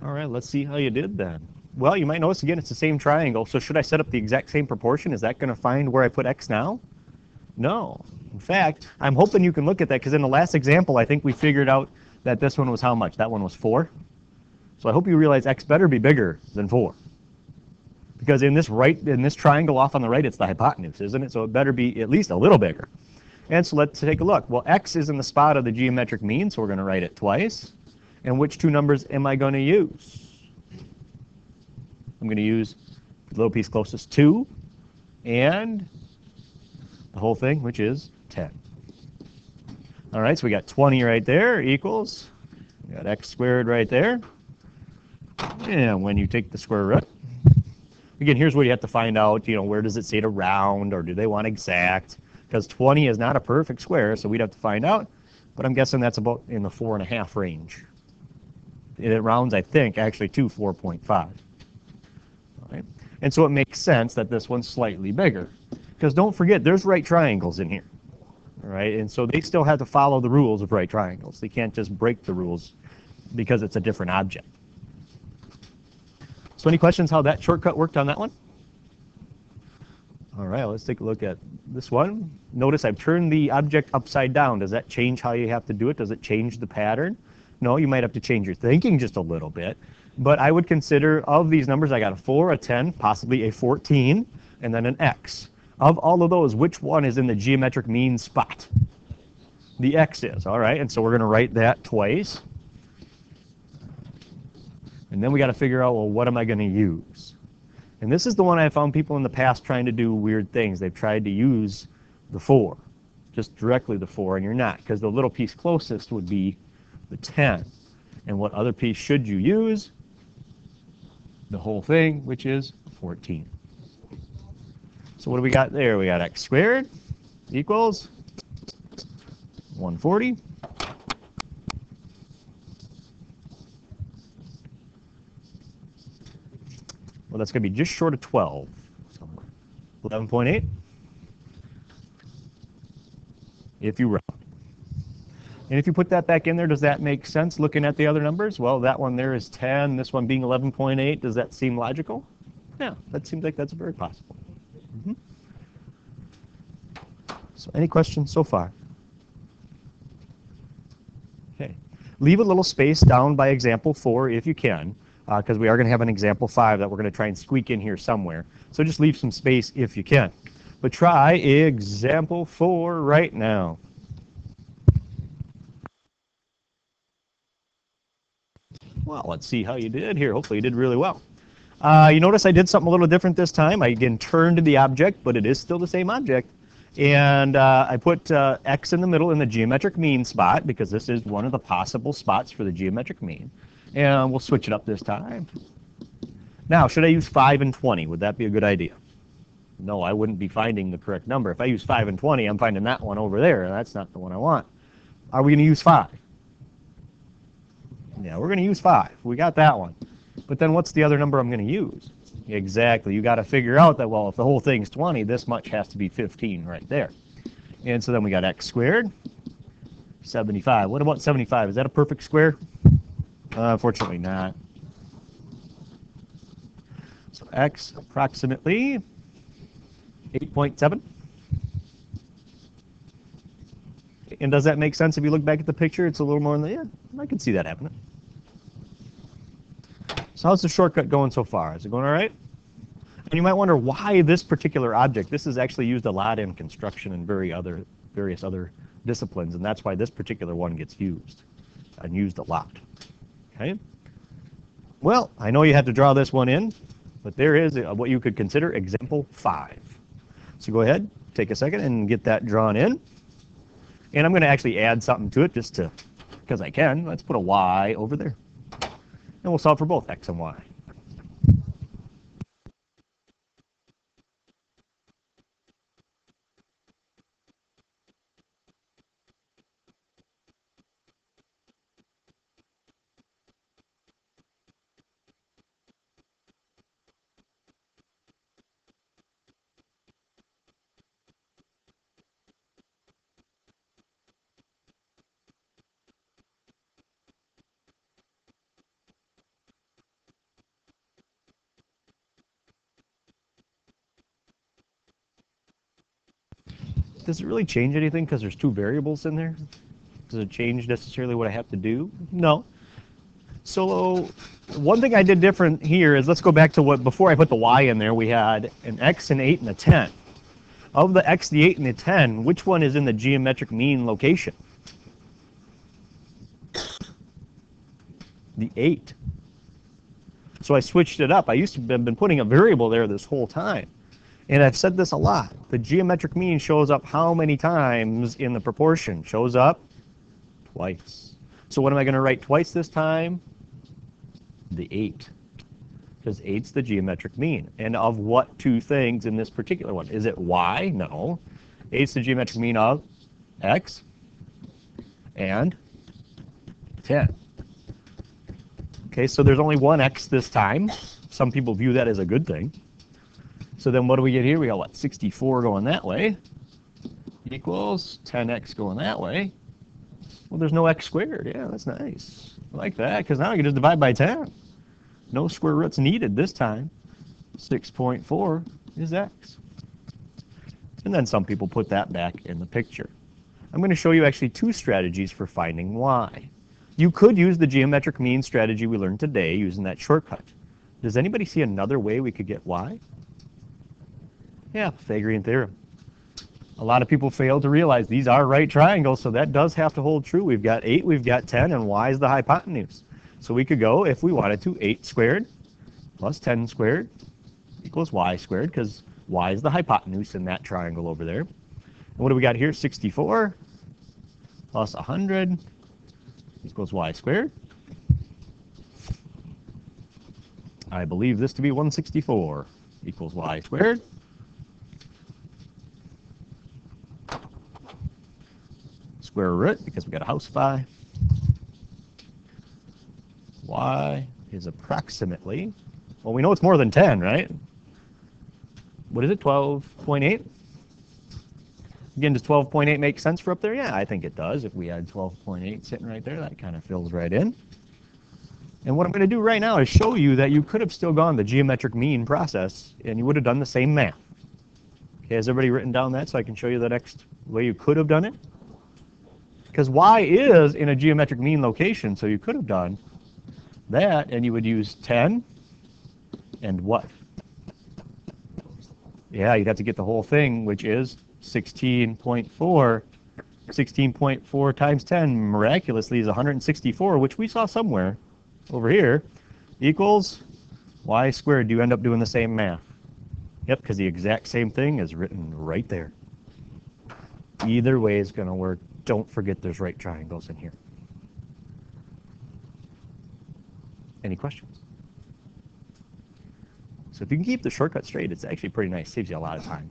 All right, let's see how you did then. Well, you might notice again it's the same triangle, so should I set up the exact same proportion? Is that going to find where I put x now? No. In fact, I'm hoping you can look at that because in the last example, I think we figured out that this one was how much? That one was 4. So I hope you realize x better be bigger than 4. Because in this triangle off on the right, it's the hypotenuse, isn't it? So it better be at least a little bigger. And so let's take a look. Well, x is in the spot of the geometric mean, so we're going to write it twice. And which two numbers am I going to use? I'm going to use the little piece closest, 2, and the whole thing, which is 10. All right, so we got 20 right there equals, we got x squared right there. And when you take the square root, again, here's where you have to find out, where does it say to round, or do they want exact? Because 20 is not a perfect square, so we'd have to find out. But I'm guessing that's about in the 4.5 range. It rounds, I think, actually to 4.5. All right? And so it makes sense that this one's slightly bigger. Because don't forget, there's right triangles in here. All right? And so they still have to follow the rules of right triangles. They can't just break the rules because it's a different object. So any questions how that shortcut worked on that one? All right, let's take a look at this one. Notice I've turned the object upside down. Does that change how you have to do it? Does it change the pattern? No, you might have to change your thinking just a little bit. But I would consider, of these numbers, I got a 4, a 10, possibly a 14, and then an x. Of all of those, which one is in the geometric mean spot? The x is, all right, and so we're going to write that twice. And then we got to figure out, well, what am I going to use? And this is the one I found people in the past trying to do weird things. They've tried to use the 4, just directly the 4, and you're not, because the little piece closest would be the 10. And what other piece should you use? The whole thing, which is 14. So what do we got there? We got x squared equals 140. Well, that's going to be just short of 12. So 11.8 if you round. And if you put that back in there, does that make sense looking at the other numbers? Well, that one there is 10, this one being 11.8. Does that seem logical? Yeah, that seems like that's very possible. Mm-hmm. So any questions so far? Okay. Leave a little space down by example 4 if you can, because we are going to have an example 5 that we're going to try and squeak in here somewhere. So just leave some space if you can. But try example 4 right now. Well, let's see how you did here. Hopefully you did really well. You notice I did something a little different this time. I again turned the object, but it is still the same object. And I put x in the middle in the geometric mean spot, because this is one of the possible spots for the geometric mean. And we'll switch it up this time. Now, should I use 5 and 20? Would that be a good idea? No, I wouldn't be finding the correct number. If I use 5 and 20, I'm finding that one over there, and that's not the one I want. Are we going to use 5? Yeah, we're going to use 5. We got that one. But then what's the other number I'm going to use? Exactly. You got to figure out that, well, if the whole thing's 20, this much has to be 15 right there. And so then we got x squared, 75. What about 75? Is that a perfect square? Unfortunately not. So x approximately 8.7. And does that make sense if you look back at the picture? It's a little more in the, yeah, I can see that happening. So how's the shortcut going so far? Is it going all right? And you might wonder why this particular object. This is actually used a lot in construction and various other disciplines, and that's why this particular one gets used and used a lot. Okay. Well, I know you had to draw this one in, but there is what you could consider example 5. So go ahead, take a second and get that drawn in. And I'm going to actually add something to it just to, because I can. Let's put a y over there. And we'll solve for both x and y. Does it really change anything because there's two variables in there? Does it change necessarily what I have to do? No. So one thing I did different here is, let's go back to what, before I put the y in there, we had an x, an 8, and a 10. Of the x, the 8, and the 10, which one is in the geometric mean location? The 8. So I switched it up. I used to have been putting a variable there this whole time. And I've said this a lot. The geometric mean shows up how many times in the proportion? Shows up twice. So what am I going to write twice this time? The 8. Because 8's the geometric mean. And of what two things in this particular one? Is it y? No. 8's the geometric mean of x and 10. Okay, so there's only one x this time. Some people view that as a good thing. So then what do we get here? We got what? 64 going that way equals 10x going that way. Well, there's no x squared. Yeah, that's nice. I like that, because now I can just divide by 10. No square roots needed this time. 6.4 is x. And then some people put that back in the picture. I'm going to show you actually two strategies for finding y. You could use the geometric mean strategy we learned today using that shortcut. Does anybody see another way we could get y? Yeah, Pythagorean theorem. A lot of people fail to realize these are right triangles, so that does have to hold true. We've got 8, we've got 10, and y is the hypotenuse. So we could go, if we wanted to, 8 squared plus 10 squared equals y squared, because y is the hypotenuse in that triangle over there. And what do we got here? 64 plus 100 equals y squared. I believe this to be 164 equals y squared. Square root, because we got a house phi. Y is approximately, well, we know it's more than 10, right? What is it, 12.8? Again, does 12.8 make sense for up there? Yeah, I think it does. If we had 12.8 sitting right there, that kind of fills right in. And what I'm going to do right now is show you that you could have still gone the geometric mean process, and you would have done the same math. Okay, has everybody written down that so I can show you the next way you could have done it? Because y is in a geometric mean location, so you could have done that, and you would use 10 and what? Yeah, you'd have to get the whole thing, which is 16.4. 16.4 times 10 miraculously is 164, which we saw somewhere over here, equals y squared. You end up doing the same math. Yep, because the exact same thing is written right there. Either way is going to work. Don't forget there's right triangles in here. Any questions? So if you can keep the shortcut straight, it's actually pretty nice. Saves you a lot of time.